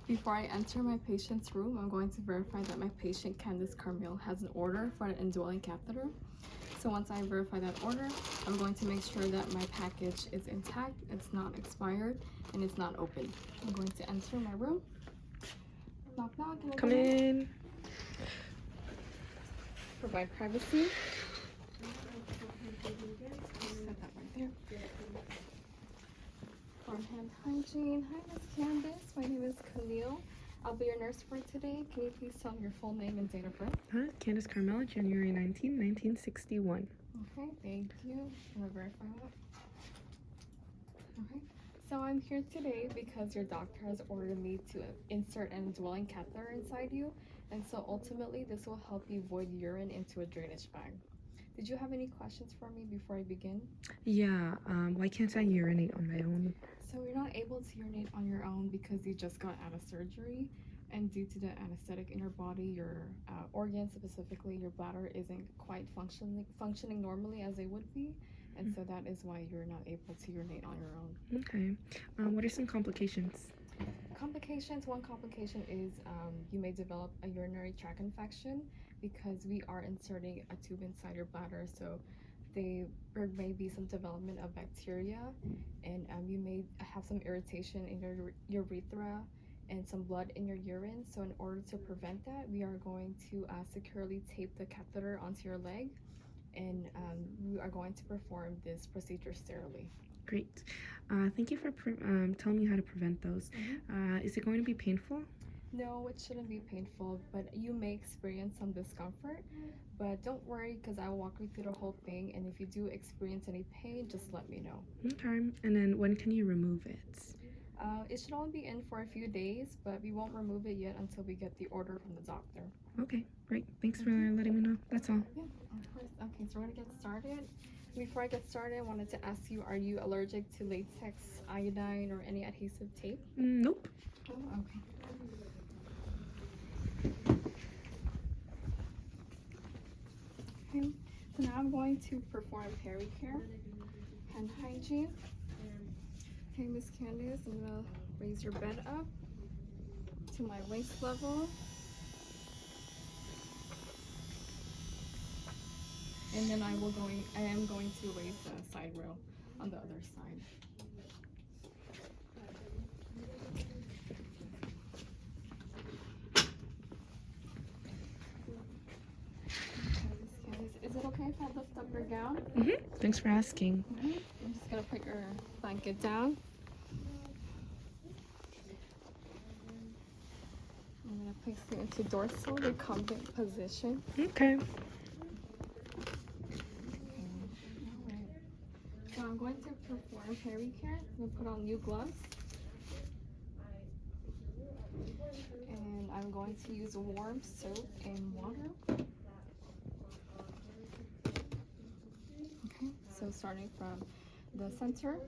Before I enter my patient's room, I'm going to verify that my patient, Candice Carmel, has an order for an indwelling catheter. So once I verify that order, I'm going to make sure that my package is intact, it's not expired, and it's not open. I'm going to enter my room. Knock, knock. Can I come in? Provide privacy. Set that right there. Arm hand hygiene. Hi, Miss Candice. My name is Camille. I'll be your nurse for today. Can you please tell me your full name and date of birth? Candice Carmel, January 19, 1961. Okay, thank you. I'm gonna verify that. Okay, so I'm here today because your doctor has ordered me to insert an indwelling catheter inside you, and so ultimately this will help you void urine into a drainage bag. Did you have any questions for me before I begin? Yeah, why can't I urinate on my own? So you're not able to urinate on your own because you just got out of surgery, and due to the anesthetic in your body, your organs, specifically your bladder, isn't quite functioning normally as they would be, and so that is why you're not able to urinate on your own. Okay. What are some complications? Complications. One complication is you may develop a urinary tract infection because we are inserting a tube inside your bladder, so there may be some development of bacteria, and you may have some irritation in your urethra and some blood in your urine. So in order to prevent that, we are going to securely tape the catheter onto your leg, and we are going to perform this procedure sterilely. Great. Thank you for telling me how to prevent those. Is it going to be painful? No, it shouldn't be painful, but you may experience some discomfort. But don't worry, because I'll walk you through the whole thing, and if you do experience any pain, just let me know. Okay. And then when can you remove it? It should only be in for a few days, but we won't remove it yet until we get the order from the doctor. Okay, great. Thanks for letting me know. That's all. Yeah, of course. Okay, so we're gonna get started. Before I get started, I wanted to ask you, are you allergic to latex, iodine, or any adhesive tape? Nope. Oh, okay. Okay, so now I'm going to perform pericare, hand hygiene. Okay, Miss Candice, I'm gonna raise your bed up to my waist level. And then I am going to raise the side rail on the other side. Is it okay if I lift up your gown? Thanks for asking. I'm just gonna put your blanket down. I'm gonna place you into dorsal recumbent position. Okay. So I'm going to perform pericare. I'm gonna put on new gloves. And I'm going to use warm soap and water. Okay, so starting from the center,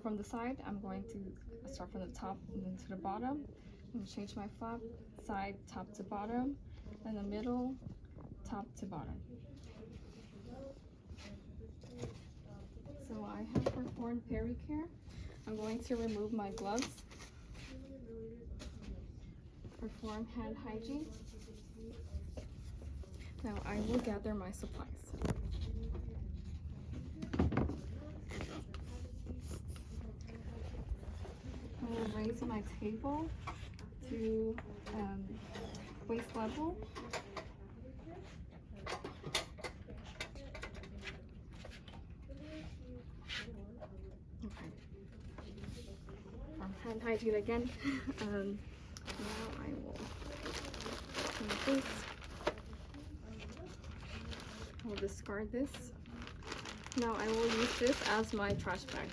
from the side, I'm going to start from the top and then to the bottom. I'm going to change my flap, side, top to bottom, and the middle, top to bottom. So I have performed pericare. I'm going to remove my gloves, perform hand hygiene. Now I will gather my supplies. I will raise my table to waist level. Okay. Hand hygiene again. Now I will take this. I will discard this. Now I will use this as my trash bag.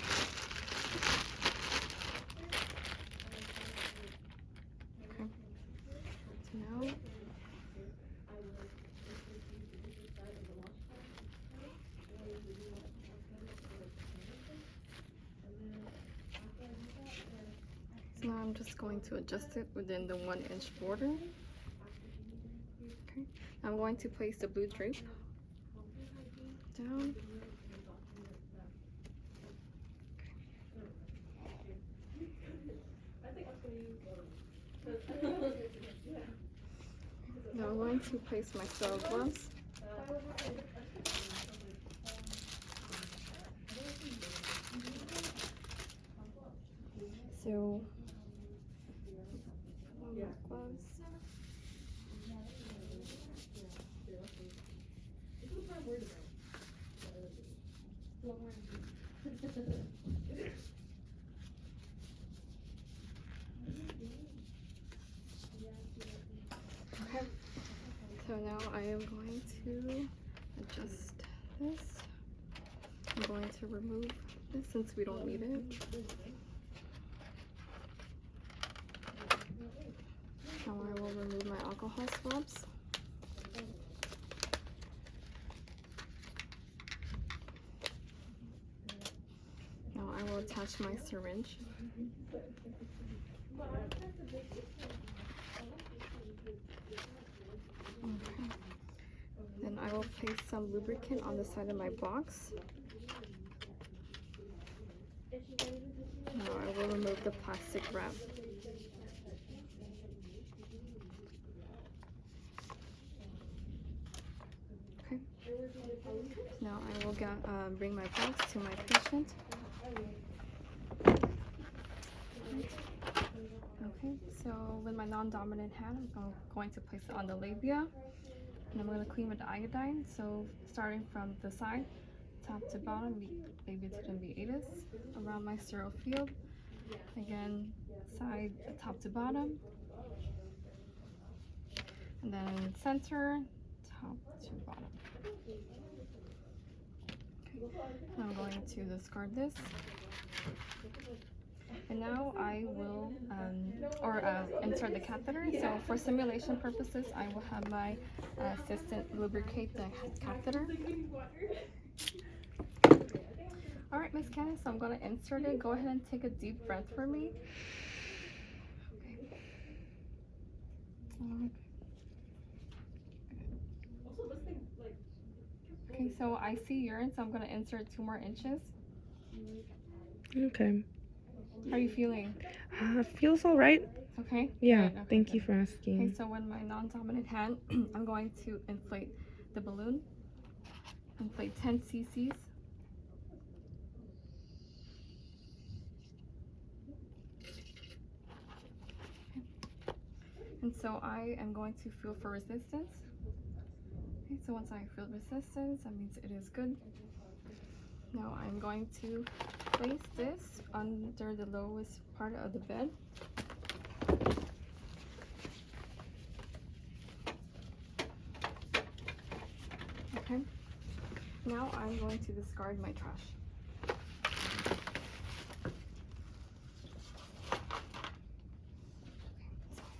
Okay. So now I'm just going to adjust it within the 1-inch border. Okay. I'm going to place the blue drape down. Now I'm going to place my sterile gloves. So, my gloves. Okay, so now I am going to adjust this. I'm going to remove this since we don't need it. Now I will remove my alcohol swabs. Now I will attach my syringe. Okay. Then I will place some lubricant on the side of my box. Now I will remove the plastic wrap. Okay. Now I will bring my box to my patient. Okay, so with my non-dominant hand, I'm going to place it on the labia. And I'm going to clean with the iodine. So starting from the side, top to bottom, labia to the meatus, around my sterile field. Again, side, top to bottom. And then center, top to bottom. Okay. I'm going to discard this. And now I will insert the catheter. So for simulation purposes, I will have my assistant lubricate the catheter. All right, Miss Candace, so I'm going to insert it. Go ahead and take a deep breath for me. Okay, so I see urine, so I'm going to insert 2 more inches. Okay. How are you feeling? Feels all right. Okay. Yeah, okay, thank you for asking. Okay, so with my non-dominant hand, I'm going to inflate the balloon. Inflate 10 cc's. And so I am going to feel for resistance. Okay, so once I feel resistance, that means it is good. Now I'm going to place this under the lowest part of the bed. Okay. Now I'm going to discard my trash.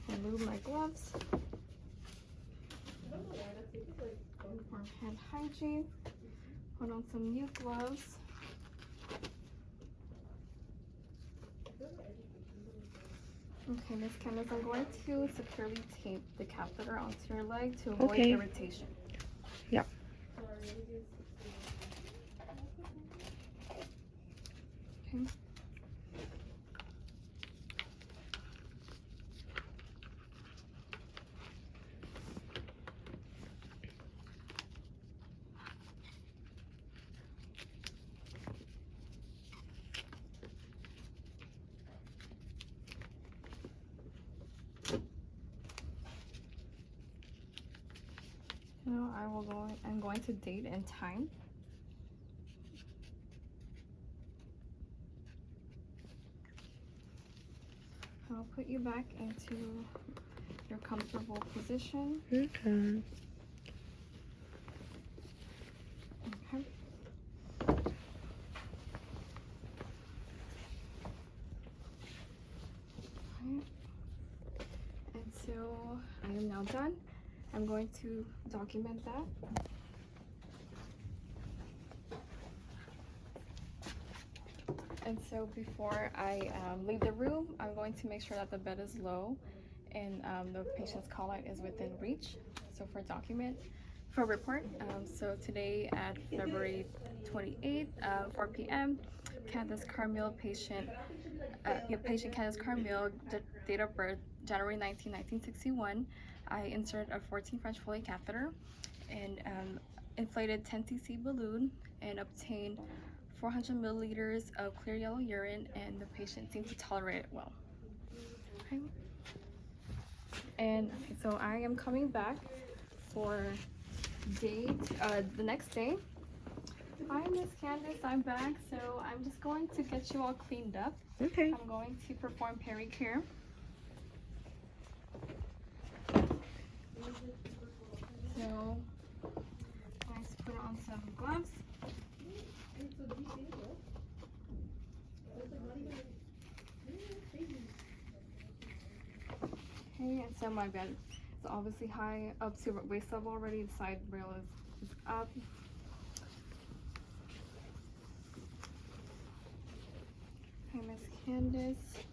Remove my gloves. For hand hygiene, put on some new gloves. Okay, Miss Candace, I'm going to securely tape the catheter onto your leg to avoid irritation. Yeah. Okay. Now I'm going to date and time. I'll put you back into your comfortable position. Okay. Okay. And so I am now done. I'm going to document that. And so before I leave the room, I'm going to make sure that the bed is low and the patient's call line is within reach. So for report, so today at February 28th, 4 p.m., Candace Carmel patient your patient Candace Carmille, date of birth January 19, 1961. I inserted a 14 French Foley catheter and inflated 10 cc balloon and obtained 400 milliliters of clear yellow urine, and the patient seemed to tolerate it well. Okay. And so I am coming back for the next day. Hi, Miss Candace, I'm back. So I'm just going to get you all cleaned up. Okay. I'm going to perform pericare. So let's put on some gloves. Okay, and so my bed is obviously high up to waist level already. The side rail is up. Okay, Miss Candace.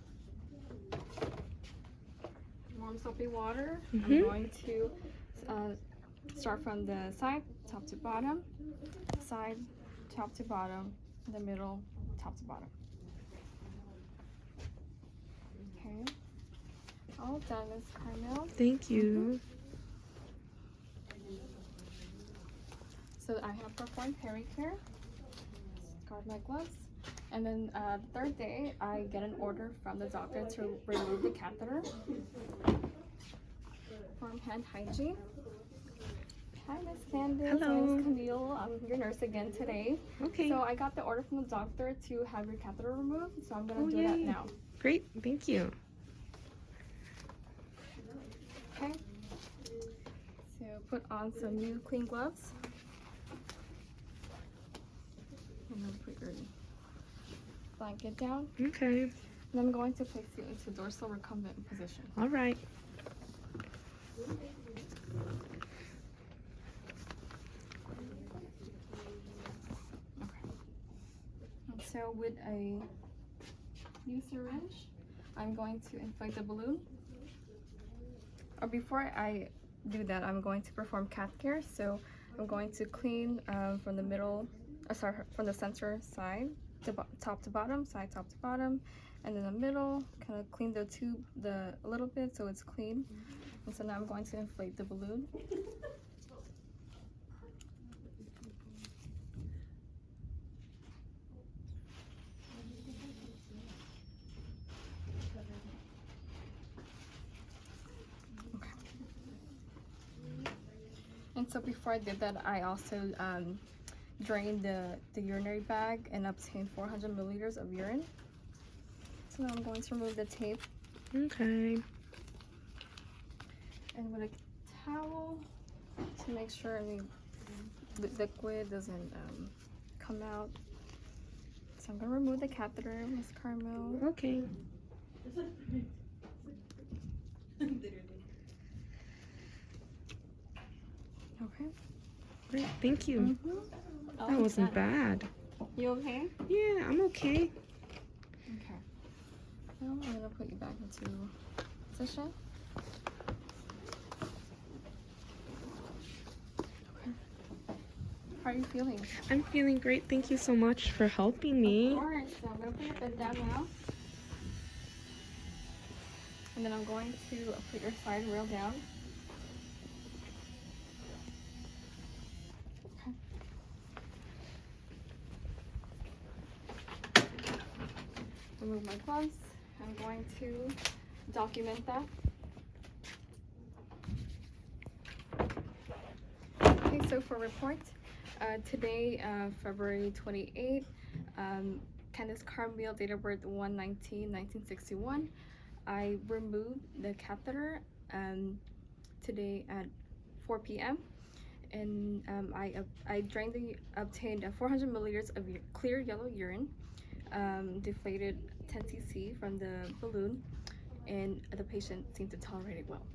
Warm soapy water. I'm going to start from the side, top to bottom, side, top to bottom, the middle, top to bottom. Okay. All done, Miss Carmille. Thank you. So I have performed pericare. Guard my gloves. And then the third day, I get an order from the doctor to remove the catheter. Perform hand hygiene. Hi, Miss Candace. Hello. My name is Camille. I'm your nurse again today. Okay. So I got the order from the doctor to have your catheter removed. So I'm gonna do that now. Great. Thank you. Okay. So put on some new clean gloves. And then put your blanket down. Okay. And I'm going to place you into dorsal recumbent position. All right. Okay. And so with a new syringe, I'm going to inflate the balloon. Or before I do that, I'm going to perform cath care. So I'm going to clean from the middle, from the center side to top to bottom, side top to bottom, and in the middle, kind of clean the tube a little bit so it's clean. And so now I'm going to inflate the balloon. And so before I did that, I also drained the urinary bag and obtained 400 milliliters of urine. So now I'm going to remove the tape. Okay. And with a towel to make sure the liquid doesn't come out. So I'm going to remove the catheter, Miss Carmille. Okay. Okay. Great. Thank you. That wasn't bad. You okay? Yeah, I'm okay. Okay. Now I'm going to put you back into position. Okay. How are you feeling? I'm feeling great. Thank you so much for helping me. Of course. So I'm going to put your bed down now. And then I'm going to put your side rail down. Remove my gloves. I'm going to document that. Okay, so for report, today, February 28th, Candace Carmille, date of birth 1/19/1961. I removed the catheter today at 4 p.m. and I obtained 400 milliliters of clear yellow urine. Deflated 10 cc from the balloon, and the patient seemed to tolerate it well.